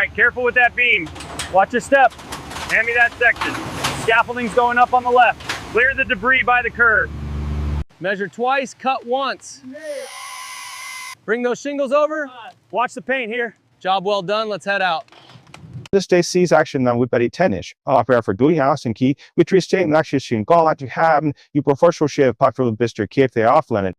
right, careful with that beam. Watch your step. Hand me that section. Scaffolding's going up on the left. Clear the debris by the curb. Measure twice, cut once. Bring those shingles over. Watch the paint here. Job well done, let's head out. This day sees action ng wipari tennis. Opera for doing house and key, which is staying actually soon. Call out to have you professional share part for the bister keep they offline.